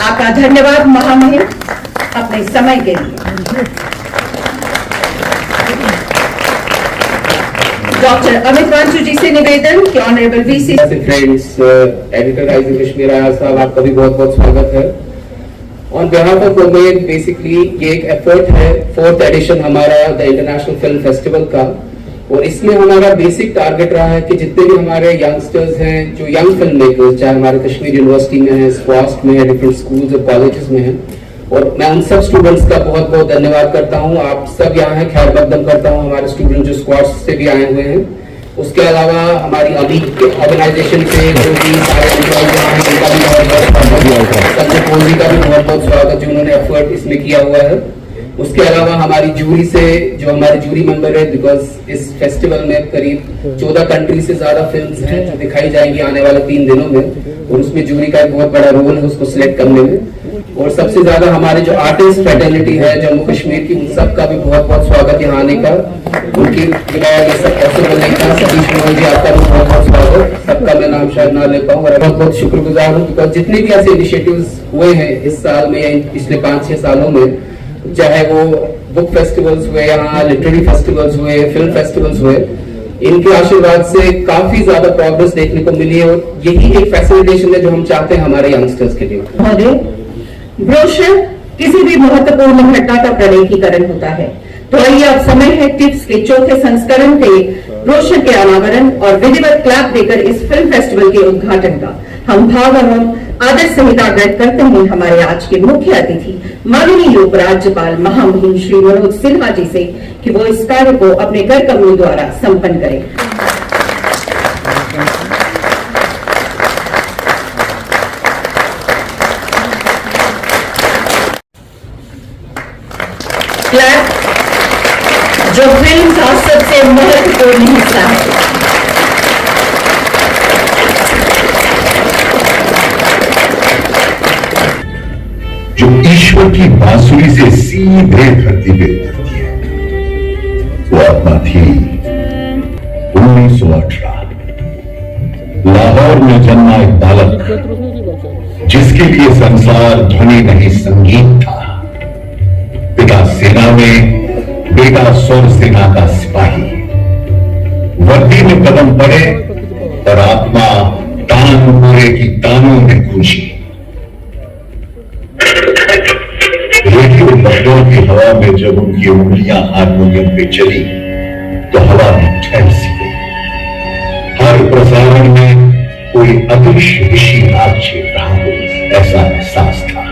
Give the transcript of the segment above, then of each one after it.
आपका धन्यवाद महामहिम अपने समय के लिए। डॉक्टर अमित वांचू जी से निवेदन कि honourable VC friends, editor rising Kashmir आया साहब, आपका भी बहुत बहुत स्वागत है। On behalf of Omen, basically ये एक एफर्ट है, 4th एडिशन हमारा द इंटरनेशनल फिल्म फेस्टिवल का, और इसमें हमारा बेसिक टारगेट रहा है कि जितने भी हमारे यंगस्टर्स हैं, जो यंग फिल्म मेकर्स, चाहे हमारे कश्मीर यूनिवर्सिटी में है, स्क्वास्ट में है, डिफरेंट स्कूल्स और कॉलेजेस में है, और मैं उन सब स्टूडेंट्स का बहुत बहुत धन्यवाद करता हूं। आप सब यहाँ हैं, खैर मकदम करता हूं हमारे स्टूडेंट जो स्क्वास्ट से भी आए हुए हैं। उसके अलावा हमारी अभी ऑर्गेनाइजेशन से जो भी सारे एम्प्लॉइज यहाँ हैं, उनका भी बहुत बहुत संजय कोहली का भी बहुत बहुत स्वागत जो उन्होंने एफर्ट इसमें किया हुआ है। उसके अलावा हमारी जूरी से, जो हमारे जूरी मेंबर है, बिकॉज इस फेस्टिवल में करीब 14 कंट्री से ज्यादा फिल्म्स हैं जो दिखाई जाएंगी आने वाले 3 दिनों में, और उसमें जूरी का एक बहुत बड़ा रोल है उसको सिलेक्ट करने में। और सबसे ज्यादा हमारे जो आर्टिस्ट फेटर्निटी है जम्मू कश्मीर की, उन सब का भी बहुत बहुत स्वागत यहाँ आने का, उनकी बिना ये सब पॉसिबल नहीं था। सतीश मोहन जी, आपका भी बहुत बहुत स्वागत। सबका मैं नाम शायद ना ले पाऊँ, और बहुत बहुत शुक्रगुजार हूँ, बिकॉज जितने भी ऐसे इनिशिएटिव्स हुए हैं इस साल में या पिछले 5-6 सालों में, चाहे वो बुक फेस्टिवल्स हुए, यहाँ लिटरेरी फेस्टिवल्स हुए, फिल्म फेस्टिवल्स हुए, इनके आशीर्वाद से काफी ज्यादा प्रोग्रेस देखने को मिली है, और यही एक फैसिलिटेशन है जो हम चाहते हैं हमारे यंगस्टर्स के लिए। ब्रोशर किसी भी महत्वपूर्ण घटना का प्रलेखीकरण होता है, तो आइए अब समय है टिप्स के 4थे संस्करण के ब्रोशर के अनावरण और विधिवत क्लैप देकर इस फिल्म फेस्टिवल के उद्घाटन का। हम भाव एवं आदर्श संहिता ग्रहण करते हैं हमारे आज के मुख्य अतिथि माननीय उपराज्यपाल महामहिम श्री मनोज सिन्हा जी से कि वो इस कार्य को अपने कर कमलों द्वारा संपन्न करें। क्लैप जो फिल्म का सबसे महत्वपूर्ण हिस्सा है। जो ईश्वर की बांसुरी से सीधे धरती पे उतरती है, वो आत्मा थी 1918 लाहौर में जन्मा एक बालक, जिसके लिए संसार ध्वनि नहीं संगीत था। पिता सेना में, बेटा स्वर सेना का सिपाही। वर्दी में कदम पड़े और आत्मा तानपुरे की तानों में गूंजी। रेडियो बंदों की हवा में जब उनकी उंगलियां हारमोनियम पे चली तो हवा में ठहर सी गई। हर प्रसारण में कोई अदृश्य ऋषि राग छेड़ रहा हो, ऐसा एहसास था।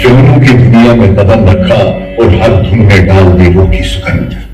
फिल्मों की दुनिया में कदम रखा और हर धुन में डाल दी वो की सुगंध।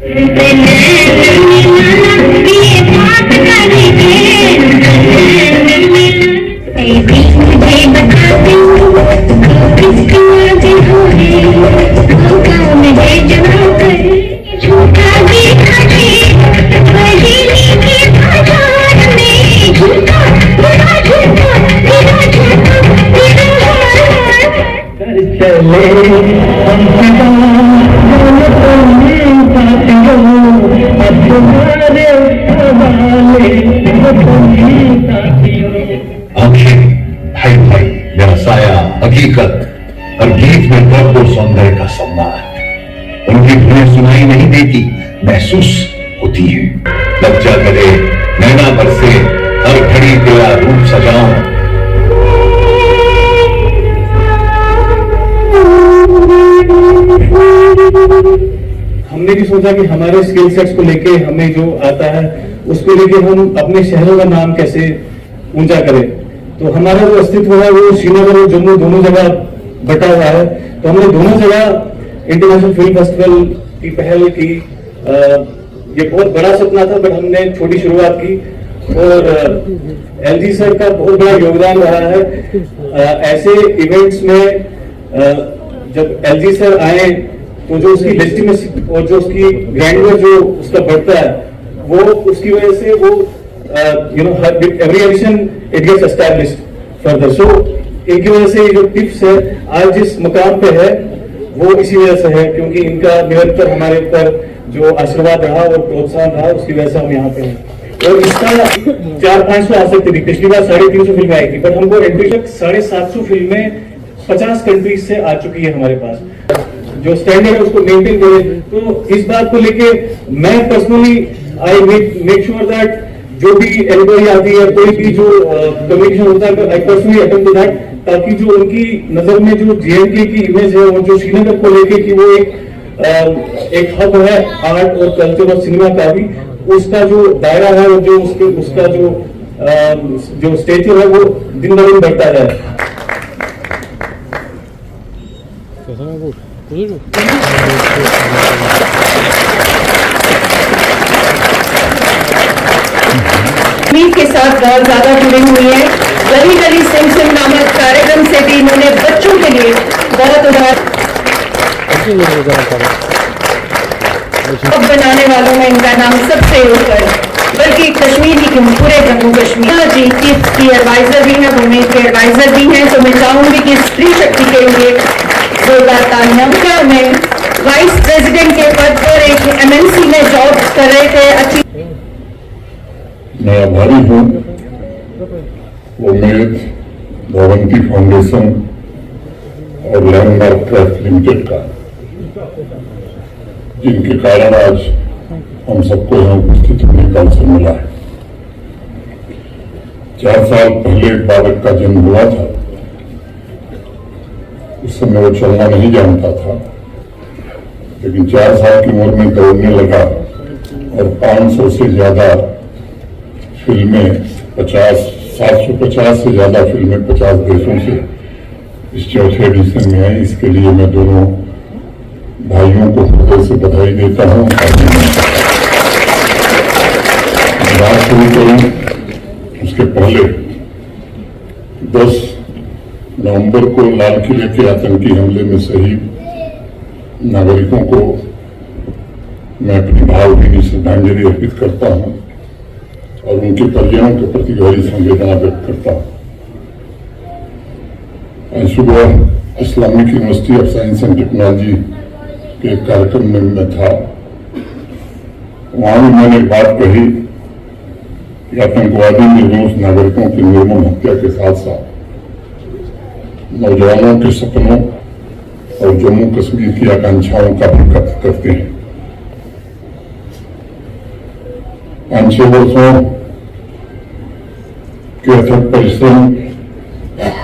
भाई भाई मेरा साया, हकीकत और गीत में दर्द और सौंदर्य का संवाद। उनकी धुनें सुनाई नहीं देती, महसूस होती है। लज्जा करे, नैना बरसे, हर घड़ी तेरा रूप सजाऊं। हमने भी सोचा कि हमारे स्किल सेट्स को लेके हमें जो आता है उसको लेके हम अपने शहरों का नाम कैसे ऊंचा करें। तो हमारा जो अस्तित्व है वो श्रीनगर और जम्मू दोनों जगह बटा हुआ है। तो हमने दोनों जगह इंटरनेशनल फिल्म फेस्टिवल की पहल की। ये बहुत बड़ा सपना था, बट हमने छोटी शुरुआत की, और एलजी सर का बहुत बड़ा योगदान रहा है ऐसे इवेंट्स में। जब एलजी सर आए तो जो उसकी लेजिटिमेसी और जो उसकी ग्रैंडर जो उसका बढ़ता है, वो उसकी वजह से वो every addition it gets established further. So इनकी वजह से ये जो टिप्स है आज जिस मुकाम पे है वो इसी वजह से है, क्योंकि इनका निरंतर हमारे ऊपर जो आशीर्वाद रहा और प्रोत्साहन रहा, उसकी वजह से हम यहाँ पे हैं। और इसका 400-500 आ सकती थी, पिछली बार 350 फिल्में आई थी, बट हमको एंट्री तक 750 फिल्में 50 कंट्रीज से आ चुकी है हमारे पास। जो स्टैंडर्ड है उसको मेंटेन करें। तो इस बात को लेके मैं personally I make sure that जो भी एनक्वायरी आती है, कोई भी जो कम्युनिकेशन होता है, I personally attend to that, ताकि जो उनकी नजर में जो JNK की इमेज है, वो जो श्रीनगर को लेके कि वो एक हब है आर्ट और कल्चर और सिनेमा का भी, उसका जो दायरा है और जो उसका जो स्टेचर है वो दिन ब दिन बढ़ता जाए। कश्मीर के साथ बहुत ज्यादा जुड़ी हुई है। गली गली सिम सिम नामक कार्यक्रम से भी इन्होंने बच्चों के लिए बहुत उदाहरण बनाने वालों में इनका नाम सबसे ऊपर, बल्कि कश्मीर ही क्यों पूरे जम्मू कश्मीर जी की एडवाइजर भी है, वुमेन के एडवाइजर भी हैं। तो मैं चाहूंगी कि स्त्री शक्ति के लिए जोरदार तालियां। में वाइस प्रेसिडेंट के पद पर एक MNC में जॉब कर रहे थे। अच्छी मैं आभारी हूँ उम्मीद भवंती फाउंडेशन और लैंडमार्क ट्रस्ट लिमिटेड का, जिनके कारण आज हम सबको यहाँ उपस्थित होने का अवसर मिला है। 4 साल पहले बालक का जन्म हुआ था। उस समय वो चलना नहीं जानता था, लेकिन 4 साल की उम्र में दौड़ने लगा और 500 से ज्यादा फिल्में 750 से ज्यादा फिल्में 50 देशों से इस चौथे एडिशन में आई। इसके लिए मैं दोनों भाइयों को हृदय से बधाई देता हूँ। बात शुरू करूं उसके पहले 10 नवंबर को लाल किले के आतंकी हमले में शहीद नागरिकों को मैं अपनी भावभीनी श्रद्धांजलि अर्पित करता हूं और उनके परिजनों के प्रति गहरी संवेदना व्यक्त करता हूं। आज सुबह Islamic university of science and technology के कार्यक्रम में मैं था। वहां भी मैंने एक बात कही कि आतंकवादी निर्दोष नागरिकों की निर्मम हत्या के साथ साथ नौजवानों के सपनों और जम्मू कश्मीर की आकांक्षाओं का भी कत्ल करते हैं। 5-6 वर्षों के अथक परिश्रम,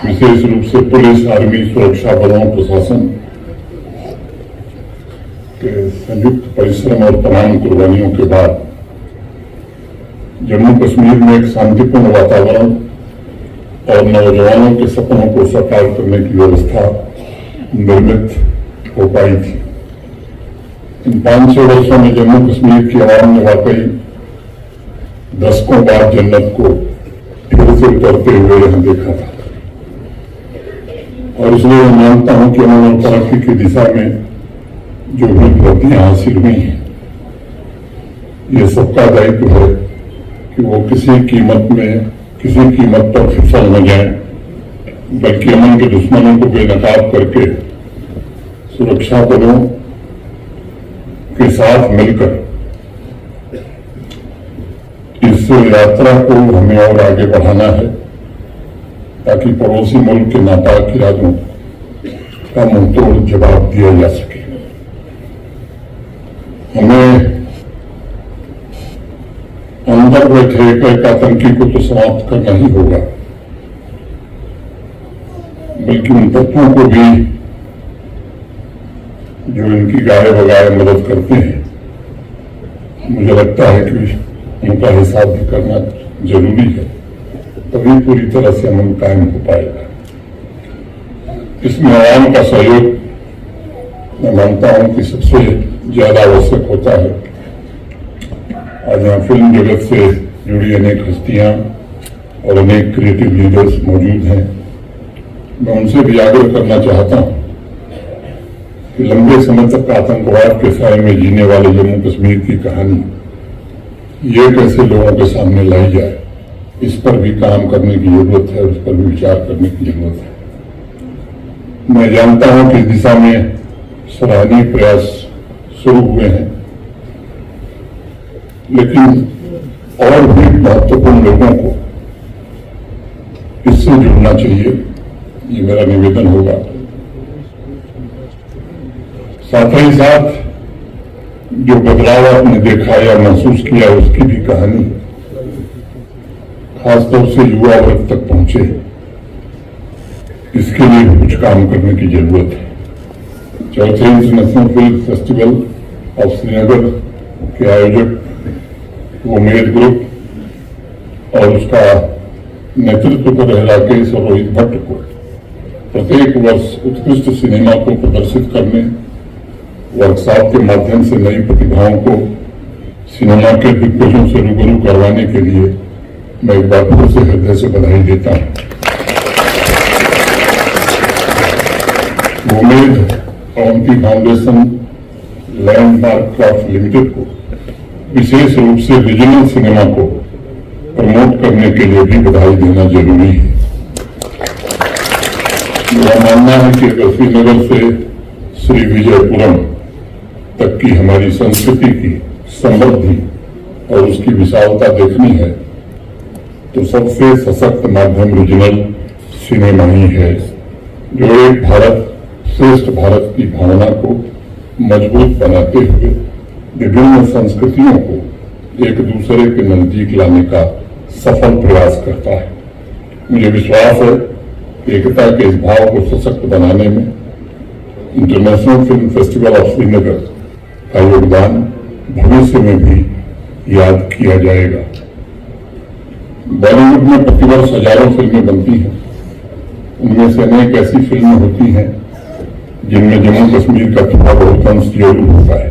विशेष रूप से पुलिस, आर्मी, सुरक्षा बलों, प्रशासन के संयुक्त परिश्रम और तमाम कुर्बानियों के बाद जम्मू कश्मीर में एक शांतिपूर्ण वातावरण और नौजवानों के सपनों को साकार करने की व्यवस्था निर्मित हो पाई थी। इन 5-6 वर्षों में जम्मू कश्मीर की आवाम ने वाकई दशकों बाद जन्नत को फिर से उतरते हुए यहां देखा था और इसलिए मैं मानता हूं कि अमन और तरक्की की दिशा में जो भी उपलब्धियां हासिल हुई हैं, ये सबका दायित्व है कि वो किसी कीमत पर फिसल न जाए, बल्कि अमन के दुश्मनों को बेनकाब करके सुरक्षा बलों के साथ मिलकर इस यात्रा को हमें और आगे बढ़ाना है, ताकि पड़ोसी मुल्क के नापाक इरादों का मुंहतोड़ जवाब दिया जा सके। हमें अंदर बैठे एक आतंकी को तो समाप्त करना ही होगा, बल्कि उन तत्वों को भी जो इनकी गाये बगाए मदद करते हैं, मुझे लगता है कि उनका हिसाब भी करना जरूरी है, तभी पूरी तरह से अमन कायम हो पाएगा। इसमें आवाम का सहयोग मैं मानता हूं कि सबसे ज्यादा आवश्यक होता है। आज यहाँ फिल्म जगत से जुड़ी अनेक हस्तियां और अनेक क्रिएटिव लीडर्स मौजूद हैं। मैं उनसे भी आग्रह करना चाहता हूं कि लंबे समय तक आतंकवाद के साए में जीने वाले जम्मू कश्मीर की कहानी ये कैसे लोगों के सामने लाई जाए, इस पर भी काम करने की जरूरत है, उस पर भी विचार करने की जरूरत है। मैं जानता हूं कि इस दिशा में सराहनीय प्रयास शुरू हुए हैं, लेकिन और भी महत्वपूर्ण लोगों को इससे जुड़ना चाहिए, ये मेरा निवेदन होगा। साथ ही साथ जो बदलाव आपने देखा या महसूस किया उसकी भी कहानी खासतौर से युवा वर्ग तक पहुंचे, इसके लिए कुछ काम करने की जरूरत है। चौथे international film festival of Srinagar के आयोजक उमेद ग्रुप और उसका नेतृत्व कर रहे राकेश और रोहित भट्ट को प्रत्येक वर्ष उत्कृष्ट सिनेमा को प्रदर्शित करने, वर्कशॉप के माध्यम से नई प्रतिभाओं को सिनेमा के दिग्गजों से रूबरू करवाने के लिए मैं एक बार फिर से हृदय से बधाई देता हूं। उम्मीद और उनकी फाउंडेशन लैंडमार्क क्राफ्ट लिमिटेड को विशेष रूप से रीजनल सिनेमा को प्रमोट करने के लिए भी बधाई देना जरूरी है। मेरा मानना है कि अगर श्रीनगर से श्री विजयपुरम तक की हमारी संस्कृति की समृद्धि और उसकी विशालता देखनी है तो सबसे सशक्त माध्यम रीजनल सिनेमा ही है, जो एक भारत श्रेष्ठ भारत की भावना को मजबूत बनाते हुए विभिन्न संस्कृतियों को एक दूसरे के नजदीक लाने का सफल प्रयास करता है। मुझे विश्वास है कि एकता के इस भाव को सशक्त बनाने में international film festival of Srinagar का योगदान भविष्य में भी याद किया जाएगा। बॉलीवुड में प्रतिवर्ष हजारों फिल्में बनती हैं, उनमें से अनेक ऐसी फिल्में होती हैं जिनमें जम्मू कश्मीर का थोड़ा बहुत अंश जरूर होता है।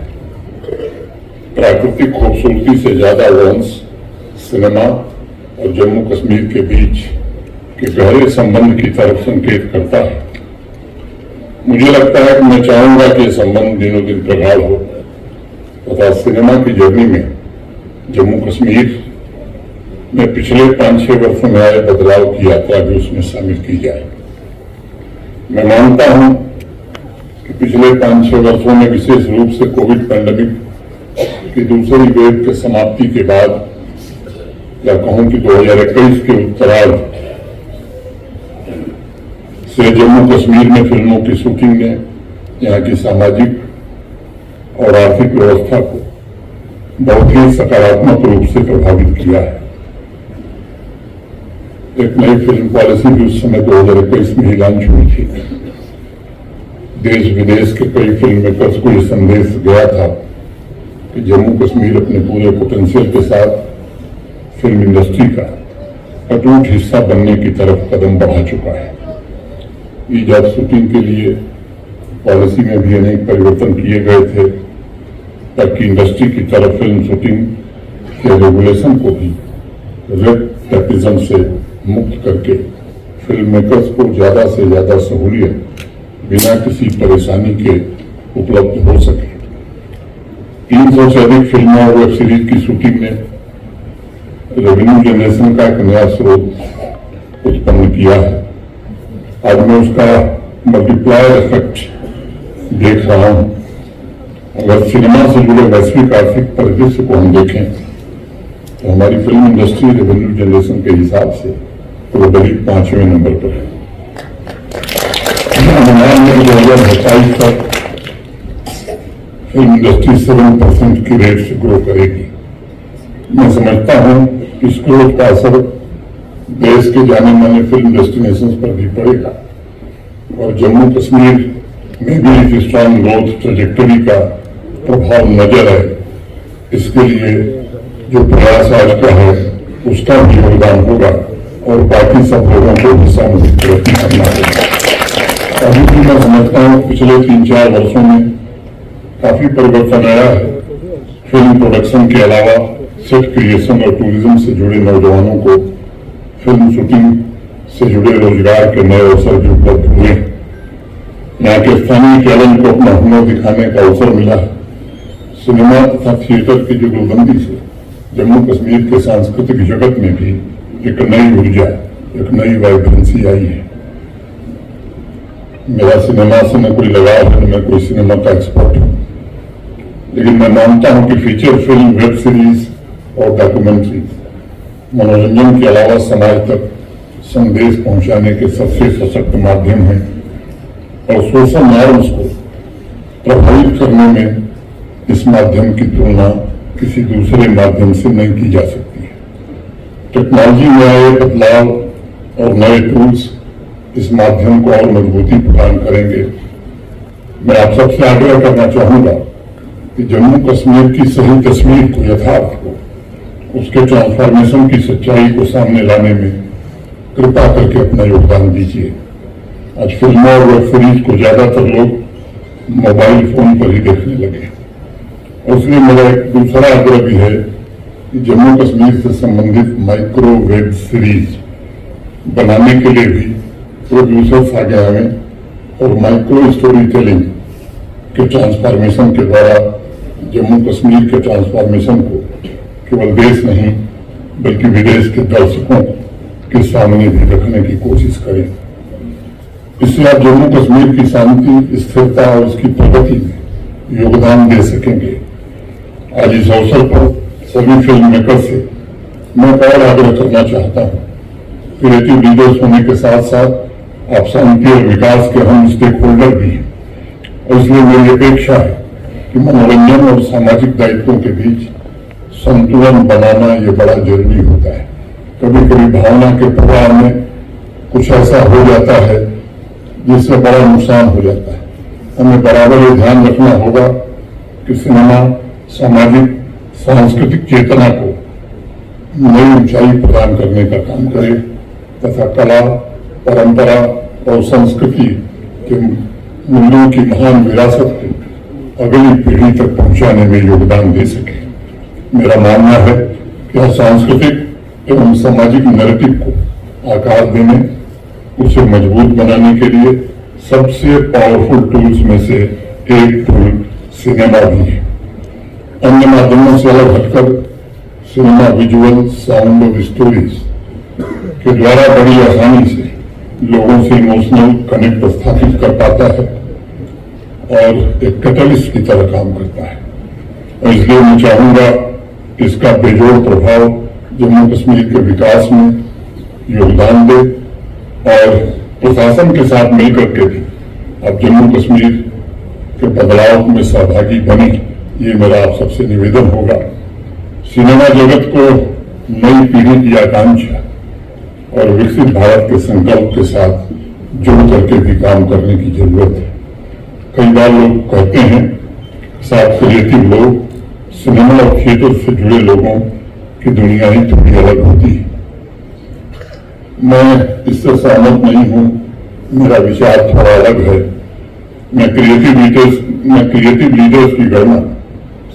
प्राकृतिक खूबसूरती से ज्यादा वो अंश सिनेमा और जम्मू कश्मीर के बीच के गहरे संबंध की तरफ संकेत करता है। मुझे लगता है कि मैं चाहूंगा कि यह संबंध दिनों दिन प्रगाढ़ हो तथा सिनेमा की जर्नी में जम्मू कश्मीर में पिछले 5-6 वर्षों में आए बदलाव की यात्रा भी उसमें शामिल की जाए। मैं मानता हूं कि पिछले 5-6 वर्षों में विशेष रूप से कोविड पैंडेमिक की दूसरी वेव के समाप्ति के बाद या कहूं कि 2021 के उत्तरार्ध से जम्मू कश्मीर में फिल्मों की शूटिंग ने यहाँ की सामाजिक और आर्थिक व्यवस्था को बहुत ही सकारात्मक रूप से प्रभावित किया है। एक नई फिल्म पॉलिसी भी उस समय 2021 में ही लॉन्च हुई थी। देश विदेश के कई फिल्म मेकर्स को यह संदेश गया था कि जम्मू कश्मीर अपने पूरे पोटेंशियल के साथ फिल्म इंडस्ट्री का अटूट हिस्सा बनने की तरफ कदम बढ़ा चुका है। ईजाद शूटिंग के लिए पॉलिसी में भी अनेक परिवर्तन किए गए थे ताकि इंडस्ट्री की तरफ फिल्म शूटिंग के रेगुलेशन को भी रेड टेपिज्म से मुक्त करके फिल्म मेकर्स को ज्यादा से ज्यादा सहूलियत बिना किसी परेशानी के उपलब्ध हो सके। 300 से अधिक फिल्मों और वेब सीरीज की शूटिंग ने रेवेन्यू जनरेशन का एक नया स्रोत उत्पन्न किया है। आज मैं उसका मल्टीप्लायर इफेक्ट देख रहा हूं। अगर सिनेमा से जुड़े वैश्विक आर्थिक परिदृश्य को हम देखें तो हमारी फिल्म इंडस्ट्री रेवेन्यू जनरेशन के हिसाब से ग्लोबली 5वें नंबर पर है। अनुमान में 2027 तक फिल्म इंडस्ट्री 7% की रेट से ग्रो करेगी। मैं समझता हूं कि इस ग्रोथ का असर देश के जाने माने फिल्म डेस्टिनेशन पर भी पड़ेगा और जम्मू कश्मीर में भी एक स्ट्रॉन्ग ग्रोथ ट्रेजेक्टरी का प्रभाव नजर आए। इसके लिए जो प्रयास आज का है उसका भी योगदान होगा और बाकी सब लोगों को भी सामूहिक प्रयत्न करना होगा। अभी भी मैं समझता हूं पिछले 3-4 वर्षों में काफी परिवर्तन आया है। फिल्म प्रोडक्शन के अलावा सेट क्रिएशन और टूरिज्म से जुड़े नौजवानों को फिल्म शूटिंग से जुड़े रोजगार के नए अवसर भी उपलब्ध हुए। यहाँ के स्थानीय टैलेंट को अपना हुनर दिखाने का अवसर मिला है। सिनेमा तथा थिएटर की जुगलबंदी से जम्मू कश्मीर के सांस्कृतिक जगत में भी एक नई ऊर्जा, एक नई वाइब्रेंसी आई है। मेरा सिनेमा से न कोई लगाव है, मैं कोई सिनेमा का एक्सपर्ट हूं, लेकिन मैं मानता हूं कि फीचर फिल्म, वेब सीरीज और डॉक्यूमेंट्री मनोरंजन के अलावा समाज तक संदेश पहुंचाने के सबसे सशक्त माध्यम हैं और सोशल नॉर्म्स को प्रभावित करने में इस माध्यम की तुलना किसी दूसरे माध्यम से नहीं की जा सकती है। टेक्नोलॉजी में आए बदलाव और नए टूल्स इस माध्यम को और मजबूती प्रदान करेंगे। मैं आप सबसे आग्रह करना चाहूंगा कि जम्मू कश्मीर की सही तस्वीर को, यथार्थ को, उसके ट्रांसफॉर्मेशन की सच्चाई को सामने लाने में कृपा करके अपना योगदान दीजिए। आज फिल्मों और वेब सीरीज को ज्यादातर लोग मोबाइल फोन पर ही देखने लगे। उसमें मेरा एक दूसरा आग्रह भी है कि जम्मू कश्मीर से संबंधित माइक्रो वेब सीरीज बनाने के लिए भी प्रोड्यूसर्स आगे आए और माइक्रो स्टोरी टेलिंग के ट्रांसफॉर्मेशन के द्वारा जम्मू कश्मीर के ट्रांसफॉर्मेशन को केवल देश नहीं बल्कि विदेश के दर्शकों के सामने भी रखने की कोशिश करें। इससे आप जम्मू कश्मीर की शांति, स्थिरता और उसकी प्रगति में योगदान दे सकेंगे। आज इस अवसर पर सभी फिल्म मेकर से मैं और आग्रह करना चाहता हूं। क्रिएटिव लीडर्स होने के साथ साथ आप शांति और विकास के अहम स्टेक होल्डर भी हैं और इसलिए मेरी अपेक्षा है कि मनोरंजन और सामाजिक दायित्वों के बीच संतुलन बनाना ये बड़ा जरूरी होता है। कभी कभी भावना के प्रवाह में कुछ ऐसा हो जाता है जिससे बड़ा नुकसान हो जाता है। हमें बराबर ये ध्यान रखना होगा कि सिनेमा सामाजिक सांस्कृतिक चेतना को नई ऊंचाई प्रदान करने का काम करे तथा कला, परंपरा और संस्कृति के मूल्यों की महान विरासत को अगली पीढ़ी तक पहुंचाने में योगदान दे सके। मेरा मानना है कि सांस्कृतिक एवं सामाजिक नैरेटिव को आकार देने, उसे मजबूत बनाने के लिए सबसे पावरफुल टूल्स में से एक टूल सिनेमा भी है। अन्य माध्यमों से अलग हटकर सिनेमा विजुअल, साउंड और स्टोरीज के द्वारा बड़ी आसानी से लोगों से इमोशनल कनेक्ट स्थापित कर पाता है और एक कैटलिस्ट की तरह काम करता है। और इसलिए मैं चाहूंगा कि इसका बेजोड़ प्रभाव जम्मू कश्मीर के विकास में योगदान दे और प्रशासन के साथ मिलकर के भी अब जम्मू कश्मीर के बदलाव में सहभागी बने, ये मेरा आप सबसे निवेदन होगा। सिनेमा जगत को नई पीढ़ी की आकांक्षा और विकसित भारत के संकल्प के साथ जुड़ करके भी काम करने की जरूरत है। कई बार लोग कहते हैं साथ क्रिएटिव लोग सिनेमा और थिएटर से जुड़े लोगों की दुनिया ही थोड़ी अलग होती है। मैं इससे सहमत नहीं हूं, मेरा विचार थोड़ा अलग है। मैं क्रिएटिव लीडर्स की गणना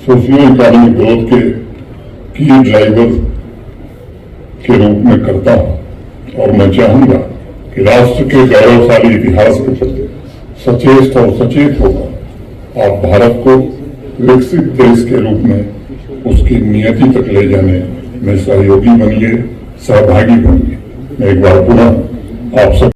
सोशियो इकोनॉमिक ग्रोथ के की ड्राइवर के रूप में करता हूं और मैं चाहूंगा कि राष्ट्र के गौरवशाली इतिहास के प्रति सचेत और सचेत होकर आप भारत को विकसित देश के रूप में उसकी नियति तक ले जाने में सहयोगी बनिए, सहभागी बनिए। मैं एक बार पुनः आप सब